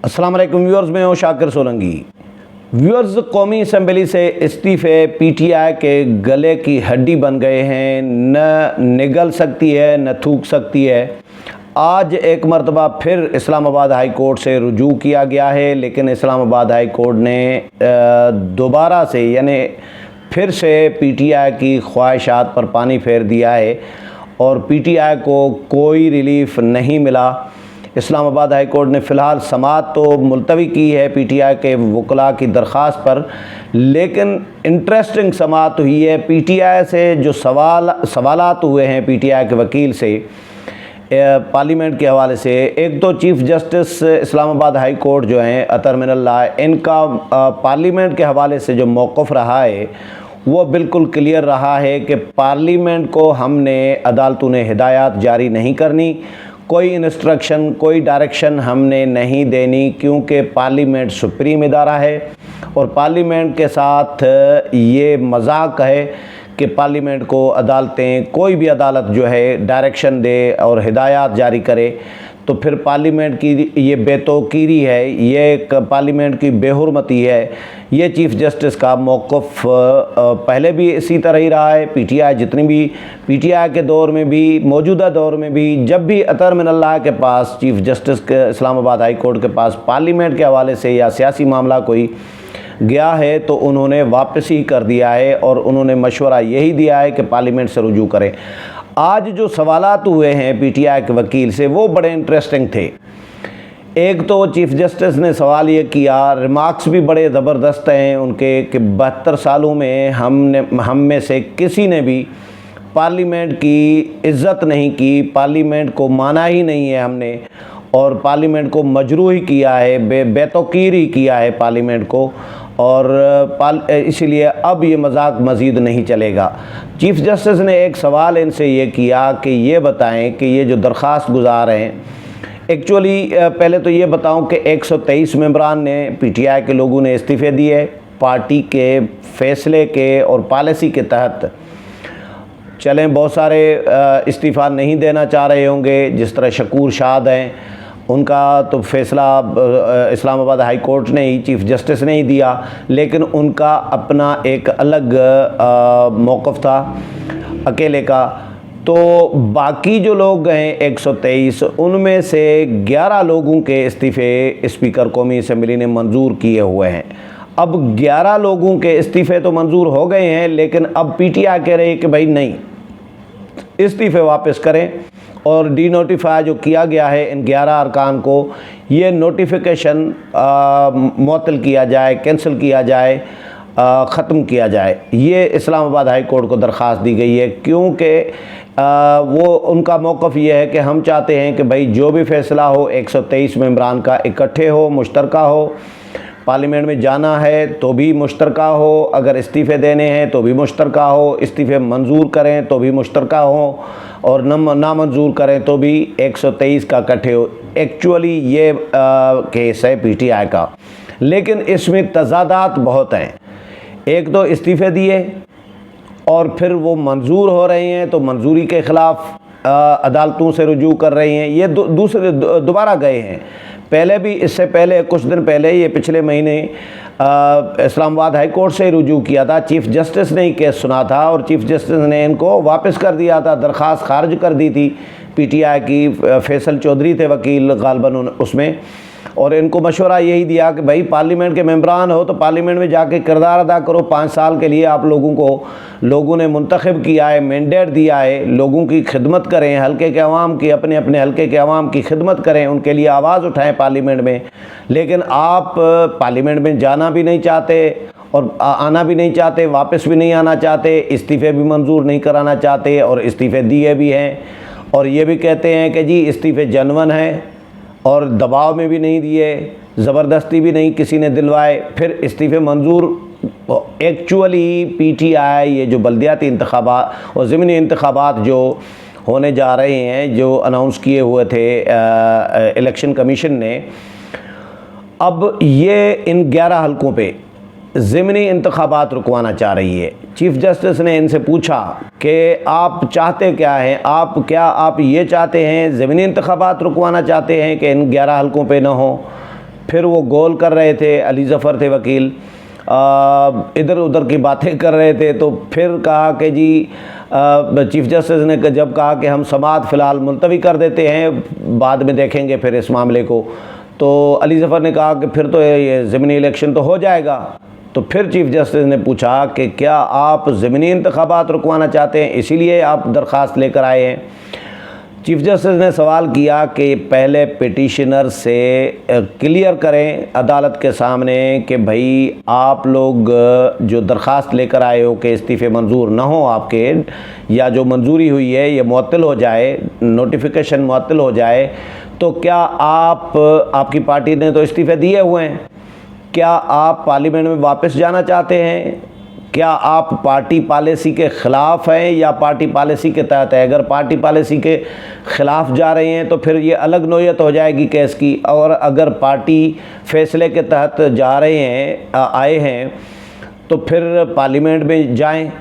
अस्सलाम वालेकुम व्यूअर्स, मैं हूं शाकिर सोलंकी। व्यूअर्स, कौमी असम्बली से इस्तीफ़े पीटीआई के गले की हड्डी बन गए हैं। न निगल सकती है न थूक सकती है। आज एक मरतबा फिर इस्लामाबाद हाई कोर्ट से रुजू किया गया है, लेकिन इस्लामाबाद हाई कोर्ट ने दोबारा से यानी फिर से पीटीआई की ख्वाहिशात पर पानी फेर दिया है और पीटीआई को कोई रिलीफ नहीं मिला। इस्लामाबाद हाई कोर्ट ने फ़िलहाल समाअत तो मुलतवी की है पीटीआई के वकला की दरख्वास्त पर, लेकिन इंटरेस्टिंग समाअत हुई है। पीटीआई से जो सवालात हुए हैं पीटीआई के वकील से पार्लियामेंट के हवाले से, एक तो chief justice Islamabad high court जो हैं अतर मिनल्लाह, इनका पार्लियामेंट के हवाले से जो मौक़िफ़ रहा है वो बिल्कुल क्लियर रहा है कि पार्लियामेंट को हमने अदालतों ने हिदायत जारी नहीं करनी, कोई इंस्ट्रक्शन कोई डायरेक्शन हमने नहीं देनी, क्योंकि पार्लियामेंट सुप्रीम इदारा है और पार्लियामेंट के साथ ये मजाक है कि पार्लियामेंट को अदालतें कोई भी अदालत जो है डायरेक्शन दे और हिदायत जारी करे तो फिर पार्लियामेंट की ये बेतौकीरी है, ये एक पार्लियामेंट की बेहुरमती है। ये चीफ़ जस्टिस का मौक़िफ़ पहले भी इसी तरह ही रहा है। पीटीआई जितनी भी पीटीआई के दौर में भी, मौजूदा दौर में भी, जब भी अतर मिनल्लाह के पास चीफ़ जस्टिस के इस्लामाबाद हाई कोर्ट के पास पार्लियामेंट के हवाले से या सियासी मामला कोई गया है तो उन्होंने वापसी कर दिया है और उन्होंने मशवरा यही दिया है कि पार्लियामेंट से रुजू करें। आज जो सवालात हुए हैं पीटीआई के वकील से वो बड़े इंटरेस्टिंग थे। एक तो चीफ़ जस्टिस ने सवाल ये किया, रिमार्क्स भी बड़े ज़बरदस्त हैं उनके, कि 72 सालों में हम में से किसी ने भी पार्लियामेंट की इज़्ज़त नहीं की, पार्लियामेंट को माना ही नहीं है हमने और पार्लियामेंट को मजरूह ही किया है, बेतौकीर ही किया है पार्लियामेंट को, और इसीलिए अब ये मजाक मज़ीद नहीं चलेगा। चीफ़ जस्टिस ने एक सवाल इनसे ये किया कि ये बताएं कि ये जो दरख्वास्त गुजार हैं, एक्चुअली पहले तो ये बताऊं कि 123 मेंबरान ने पीटीआई के लोगों ने इस्तीफ़े दिए पार्टी के फ़ैसले के और पॉलिसी के तहत। चलें, बहुत सारे इस्तीफ़ा नहीं देना चाह रहे होंगे, जिस तरह शकूर शाद हैं, उनका तो फ़ैसला इस्लामाबाद हाई कोर्ट ने ही, चीफ़ जस्टिस ने ही दिया, लेकिन उनका अपना एक अलग मौक़िफ़ था अकेले का। तो बाकी जो लोग हैं 123, उनमें से 11 लोगों के इस्तीफ़े स्पीकर कौमी असम्बली ने मंजूर किए हुए हैं। अब 11 लोगों के इस्तीफ़े तो मंजूर हो गए हैं, लेकिन अब पीटीआई कह रही है कि भाई नहीं, इस्तीफ़े वापस करें और डी नोटिफाई जो किया गया है इन 11 अरकान को, ये नोटिफिकेशन मुअत्तल किया जाए, कैंसिल किया जाए, ख़त्म किया जाए। ये इस्लामाबाद हाई कोर्ट को दरख्वास्त दी गई है, क्योंकि वो उनका मौक़िफ़ ये है कि हम चाहते हैं कि भाई जो भी फ़ैसला हो 123 मेंबरान का इकट्ठे हो, मुश्तरका हो, पार्लियामेंट में जाना है तो भी मुश्तरका हो, अगर इस्तीफ़े देने हैं तो भी मुश्तरका हो, इस्तीफ़े मंजूर करें तो भी मुश्तरका हो और नामंजूर करें तो भी 123 का इकट्ठे हो। एक्चुअली ये केस है पीटीआई का, लेकिन इसमें तज़ादात बहुत हैं। एक तो इस्तीफ़े दिए और फिर वो मंजूर हो रहे हैं तो मंजूरी के ख़िलाफ़ अदालतों से रुजू कर रही हैं। ये दूसरे दोबारा गए हैं, पहले भी, इससे पहले कुछ दिन पहले, ये पिछले महीने इस्लामाबाद हाई कोर्ट से रुजू किया था। चीफ़ जस्टिस ने ही केस सुना था और चीफ़ जस्टिस ने इनको वापस कर दिया था, दरख्वास्त खारिज कर दी थी पीटीआई की। फैसल चौधरी थे वकील गालबन उसमें, और इनको मशवरा यही दिया कि भाई पार्लियामेंट के मेंबरान हो तो पार्लियामेंट में जाके किरदार अदा करो। 5 साल के लिए आप लोगों ने मुंतखब किया है, मैंडेट दिया है, लोगों की खिदमत करें, हल्के के अवाम की, अपने अपने हल्के के अवाम की खिदमत करें, उनके लिए आवाज़ उठाएं पार्लियामेंट में। लेकिन आप पार्लियामेंट में जाना भी नहीं चाहते और आना भी नहीं चाहते, वापस भी नहीं आना चाहते, इस्तीफ़े भी मंजूर नहीं कराना चाहते और इस्तीफ़े दिए भी हैं, और ये भी कहते हैं कि जी इस्तीफ़े जनवन हैं और दबाव में भी नहीं दिए, ज़बरदस्ती भी नहीं किसी ने दिलवाए, फिर इस्तीफ़े मंजूर। एक्चुअली पीटीआई ये जो बल्दियाती इंतखाबात और ज़मीनी इंतखाबात जो होने जा रहे हैं, जो अनाउंस किए हुए थे इलेक्शन कमीशन ने, अब ये इन 11 हलकों पे ज़िमनी इंतखाबात रुकवाना चाह रही है। चीफ़ जस्टिस ने इनसे पूछा कि आप चाहते क्या हैं, आप ये चाहते हैं ज़िमनी इंतखाबात रुकवाना चाहते हैं कि इन 11 हलकों पे ना हो? फिर वो गोल कर रहे थे, अली ज़फ़र थे वकील, इधर उधर की बातें कर रहे थे। तो फिर कहा कि जी चीफ़ जस्टिस ने जब कहा कि हम समाअत फ़िलहाल मुलतवी कर देते हैं, बाद में देखेंगे फिर इस मामले को, तो अली ज़फ़र ने कहा कि फिर तो ये ज़िमनी इलेक्शन तो हो जाएगा। तो फिर चीफ़ जस्टिस ने पूछा कि क्या आप ज़िमनी इंतख़ाबात रुकवाना चाहते हैं, इसीलिए आप दरख्वास्त लेकर आए हैं। चीफ़ जस्टिस ने सवाल किया कि पहले पिटिशनर से क्लियर करें अदालत के सामने कि भाई आप लोग जो दरख्वास्त लेकर आए हो कि इस्तीफ़े मंजूर ना हो आपके, या जो मंजूरी हुई है ये मुअत्तल हो जाए, नोटिफिकेशन मुअत्तल हो जाए, तो क्या आपकी पार्टी ने तो इस्तीफ़े दिए हुए हैं, क्या आप पार्लियामेंट में वापस जाना चाहते हैं, क्या आप पार्टी पॉलिसी के ख़िलाफ़ हैं या पार्टी पॉलिसी के तहत है। अगर पार्टी पॉलिसी के ख़िलाफ़ जा रहे हैं तो फिर ये अलग नोयत हो जाएगी केस की, और अगर पार्टी फ़ैसले के तहत जा रहे हैं आए हैं तो फिर पार्लियामेंट में जाएं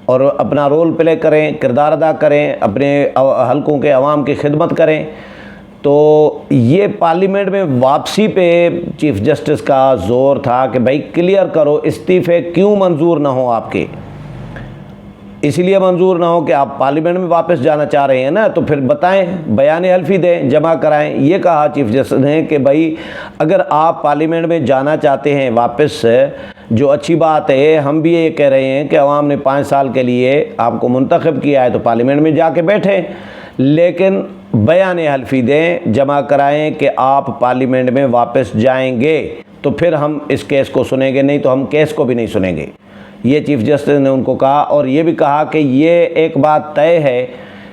और अपना रोल प्ले करें, किरदार अदा करें, अपने हलकों के अवाम की खिदमत करें। तो ये पार्लियामेंट में वापसी पे चीफ़ जस्टिस का ज़ोर था कि भाई क्लियर करो इस्तीफ़े क्यों मंजूर ना हो आपके, इसलिए मंजूर ना हो कि आप पार्लियामेंट में वापस जाना चाह रहे हैं ना, तो फिर बताएं, बयान हल्फी दें, जमा कराएं। ये कहा चीफ़ जस्टिस ने कि भाई अगर आप पार्लियामेंट में जाना चाहते हैं वापस, जो अच्छी बात है, हम भी ये कह रहे हैं कि अवाम ने 5 साल के लिए आपको मुंतखब किया है तो पार्लियामेंट में जाके बैठें, लेकिन बयान हल्फी दें, जमा कराएं कि आप पार्लियामेंट में वापस जाएंगे, तो फिर हम इस केस को सुनेंगे, नहीं तो हम केस को भी नहीं सुनेंगे। ये चीफ़ जस्टिस ने उनको कहा, और ये भी कहा कि ये एक बात तय है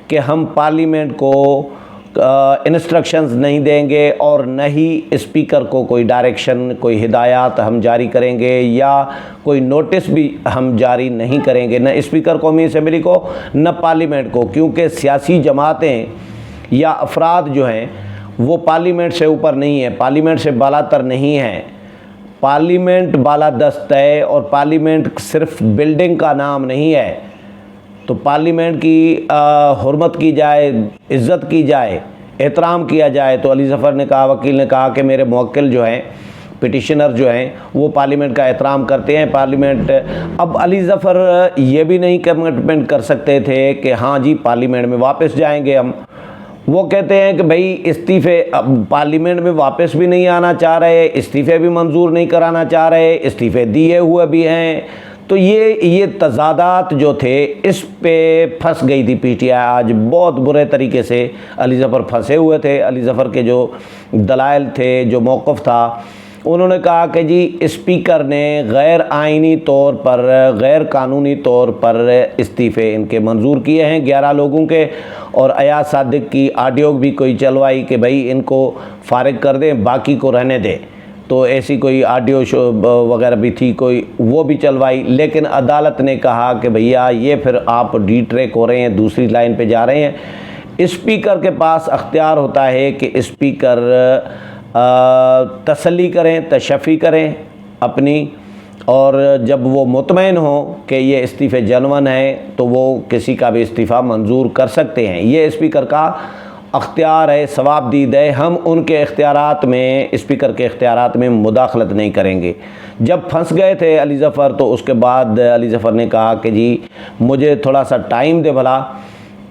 कि हम पार्लियामेंट को इंस्ट्रक्शंस नहीं देंगे और न ही स्पीकर को कोई डायरेक्शन, कोई हिदायत हम जारी करेंगे या कोई नोटिस भी हम जारी नहीं करेंगे, न स्पीकर कौमी असम्बली को न पार्लियामेंट को, क्योंकि सियासी जमातें या अफराद जो हैं वो पार्लियामेंट से ऊपर नहीं है, पार्लियामेंट से बालातर नहीं है। पार्लियामेंट बालादस्त है और पार्लियामेंट सिर्फ बिल्डिंग का नाम नहीं है। तो पार्लियामेंट की हुर्मत की जाए, इज़्ज़त की जाए, एहतराम किया जाए। तो अली ज़फ़र ने कहा, वकील ने कहा कि मेरे मुवक्किल जो हैं, पिटिशनर जो हैं, वो पार्लियामेंट का एहतराम करते हैं। पार्लियामेंट, अब अली ज़फ़र ये भी नहीं कमिटमेंट कर सकते थे कि हाँ जी पार्लियामेंट में वापस जाएंगे हम। वो कहते हैं कि भाई इस्तीफ़े, अब पार्लियामेंट में वापस भी नहीं आना चाह रहे, इस्तीफ़े भी मंजूर नहीं कराना चाह रहे, इस्तीफ़े दिए हुए भी हैं। तो ये तज़ादात जो थे, इस पे फंस गई थी पीटीआई। आज बहुत बुरे तरीके से अली ज़फ़र फंसे हुए थे। अली ज़फ़र के जो दलाइल थे, जो मौक़िफ़ था, उन्होंने कहा कि जी स्पीकर ने गैर आइनी तौर पर, गैर कानूनी तौर पर इस्तीफ़े इनके मंजूर किए हैं 11 लोगों के, और अयाज सादिक की ऑडियो भी कोई चलवाई कि भाई इनको फ़ारिग कर दें, बाकी को रहने दें। तो ऐसी कोई ऑडियो शो वगैरह भी थी कोई, वो भी चलवाई। लेकिन अदालत ने कहा कि भैया ये फिर आप डी-ट्रैक हो रहे हैं, दूसरी लाइन पे जा रहे हैं। स्पीकर के पास अख्तियार होता है कि स्पीकर तसल्ली करें, तशफ़ी करें अपनी, और जब वो मुतमईन हो कि ये इस्तीफ़े जनवन हैं तो वो किसी का भी इस्तीफ़ा मंजूर कर सकते हैं। ये स्पीकर का अख्तियार है, सवाबदीद है। हम उनके इख्तियारात में, स्पीकर के इख्तियारात में मुदाखलत नहीं करेंगे। जब फंस गए थे अली ज़फ़र, तो उसके बाद अली ज़फ़र ने कहा कि जी मुझे थोड़ा सा टाइम दे भला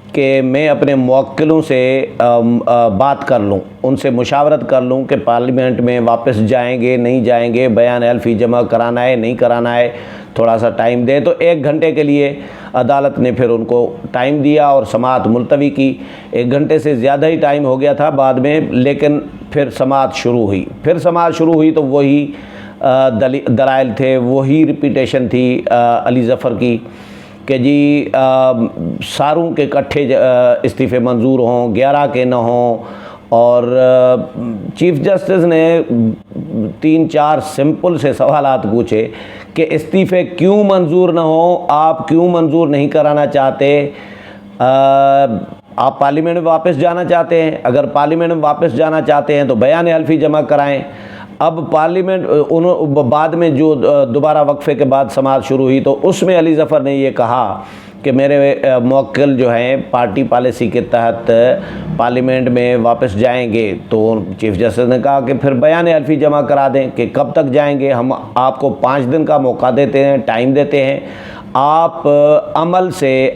कि मैं अपने मुवक्किलों से बात कर लूँ, उनसे मुशावरत कर लूँ कि पार्लियामेंट में वापस जाएंगे नहीं जाएंगे, बयान हल्फी जमा कराना है नहीं कराना है, थोड़ा सा टाइम दे। तो 1 घंटे के लिए अदालत ने फिर उनको टाइम दिया और समाअत मुलतवी की। 1 घंटे से ज़्यादा ही टाइम हो गया था बाद में, लेकिन फिर समाअत शुरू हुई। तो वही दलाइल थे, वही रिपीटेशन थी अली ज़फ़र की कि जी सारों के इकट्ठे इस्तीफ़े मंजूर हों, 11 के न हों। और चीफ़ जस्टिस ने 3-4 सिंपल से सवालात पूछे कि इस्तीफ़े क्यों मंजूर न हो, आप क्यों मंजूर नहीं कराना चाहते, आप पार्लियामेंट में वापस जाना चाहते हैं, अगर पार्लियामेंट में वापस जाना चाहते हैं तो बयान हल्फी जमा कराएं, अब पार्लियामेंट बाद में जो दोबारा वक्फे के बाद समाअत शुरू हुई तो उसमें अली ज़फ़र ने ये कहा कि मेरे मुवक्किल जो हैं पार्टी पॉलिसी के तहत पार्लियामेंट में वापस जाएंगे। तो चीफ जस्टिस ने कहा कि फिर बयान हल्फी जमा करा दें कि कब तक जाएंगे, हम आपको 5 दिन का मौका देते हैं, टाइम देते हैं, आप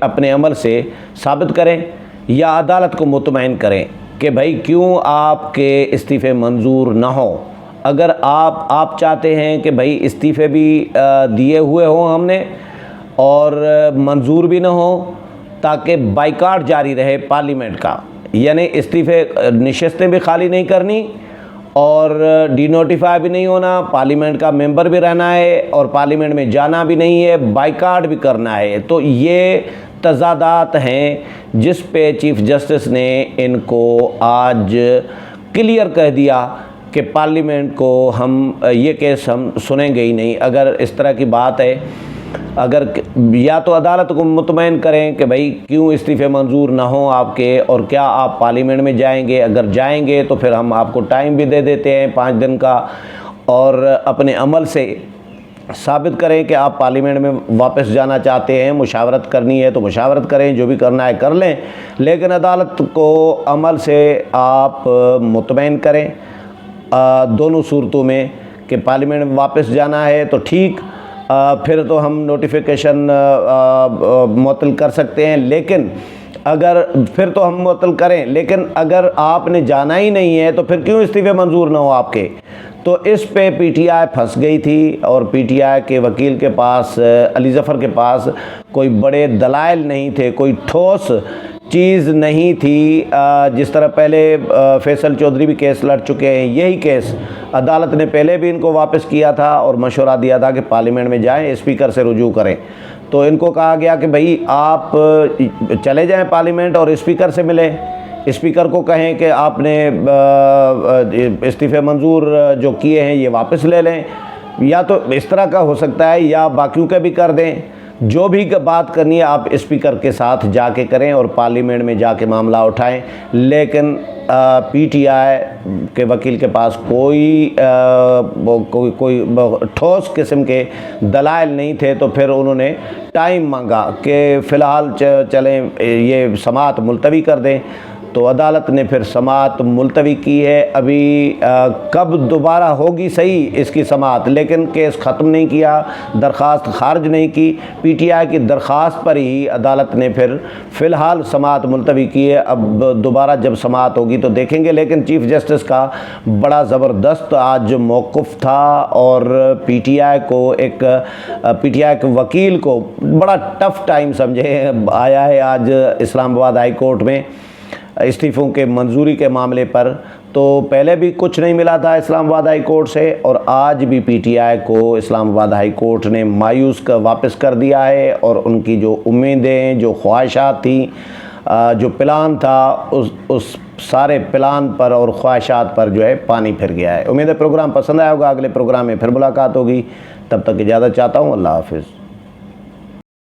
अपने अमल से साबित करें या अदालत को मुतमईन करें कि भाई क्यों आपके इस्तीफ़े मंजूर ना हो। अगर आप चाहते हैं कि भाई इस्तीफ़े भी दिए हुए हों हमने और मंजूर भी ना हो ताकि बाइकाट जारी रहे पार्लियामेंट का, यानी इस्तीफ़े नशिस्तें भी खाली नहीं करनी और डिनोटिफाई भी नहीं होना, पार्लियामेंट का मेंबर भी रहना है और पार्लियामेंट में जाना भी नहीं है, बाइकाट भी करना है। तो ये तज़ादात हैं जिस पे चीफ जस्टिस ने इनको आज क्लियर कह दिया कि पार्लियामेंट को ये केस हम सुनेंगे ही नहीं। अगर इस तरह की बात है, अगर या तो अदालत को मुतमईन करें कि भाई क्यों इस्तीफ़े मंजूर ना हो आपके और क्या आप पार्लियामेंट में जाएंगे, अगर जाएंगे तो फिर हम आपको टाइम भी दे देते हैं 5 दिन का, और अपने अमल से साबित करें कि आप पार्लियामेंट में वापस जाना चाहते हैं, मुशावरत करनी है तो मुशावरत करें, जो भी करना है कर लें, लेकिन अदालत को अमल से आप मुतमईन करें दोनों सूरतों में कि पार्लियामेंट में वापस जाना है तो ठीक, फिर तो हम नोटिफिकेशन मुअत्तल कर सकते हैं, लेकिन अगर फिर तो हम मुअत्तल करें, लेकिन अगर आपने जाना ही नहीं है तो फिर क्यों इस्तीफ़े मंजूर ना हो आपके। तो इस पे पीटीआई फंस गई थी और पीटीआई के वकील के पास, अली ज़फ़र के पास कोई बड़े दलाइल नहीं थे, कोई ठोस चीज़ नहीं थी। जिस तरह पहले फैसल चौधरी भी केस लड़ चुके हैं, यही केस अदालत ने पहले भी इनको वापस किया था और मशवरा दिया था कि पार्लियामेंट में जाएं, स्पीकर से रुजू करें। तो इनको कहा गया कि भाई आप चले जाएं पार्लियामेंट और स्पीकर से मिलें, स्पीकर को कहें कि आपने इस्तीफ़े मंजूर जो किए हैं ये वापस ले लें, या तो इस तरह का हो सकता है या बाकियों का भी कर दें। जो भी बात करनी है आप स्पीकर के साथ जाके करें और पार्लियामेंट में जाके मामला उठाएं, लेकिन पीटीआई के वकील के पास कोई ठोस किस्म के दलाइल नहीं थे। तो फिर उन्होंने टाइम मांगा कि फ़िलहाल चलें ये समाअत मुलतवी कर दें। तो अदालत ने फिर समाअत मुलतवी की है। अभी कब दोबारा होगी सही इसकी समाअत, लेकिन केस ख़त्म नहीं किया, दरख्वास्त खारिज नहीं की। पीटीआई की दरख्वास्त पर ही अदालत ने फिर फ़िलहाल समाअत मुलतवी की है। अब दोबारा जब समाअत होगी तो देखेंगे, लेकिन चीफ जस्टिस का बड़ा ज़बरदस्त आज मौक़िफ़ था और पीटीआई के वकील को बड़ा टफ़ टाइम समझे आया है आज इस्लामाबाद हाई कोर्ट में इस्तीफ़ों के मंजूरी के मामले पर। तो पहले भी कुछ नहीं मिला था इस्लामाबाद हाई कोर्ट से, और आज भी पीटीआई को इस्लामाबाद हाई कोर्ट ने मायूस कर वापस कर दिया है और उनकी जो उम्मीदें, जो ख्वाहिशात थी, जो प्लान था, उस सारे प्लान पर और ख्वाहिशात पर जो है पानी फिर गया है। उम्मीद है प्रोग्राम पसंद आया होगा। अगले प्रोग्राम में फिर मुलाकात होगी, तब तक इजाज़त चाहता हूँ। अल्लाह हाफ़िज़।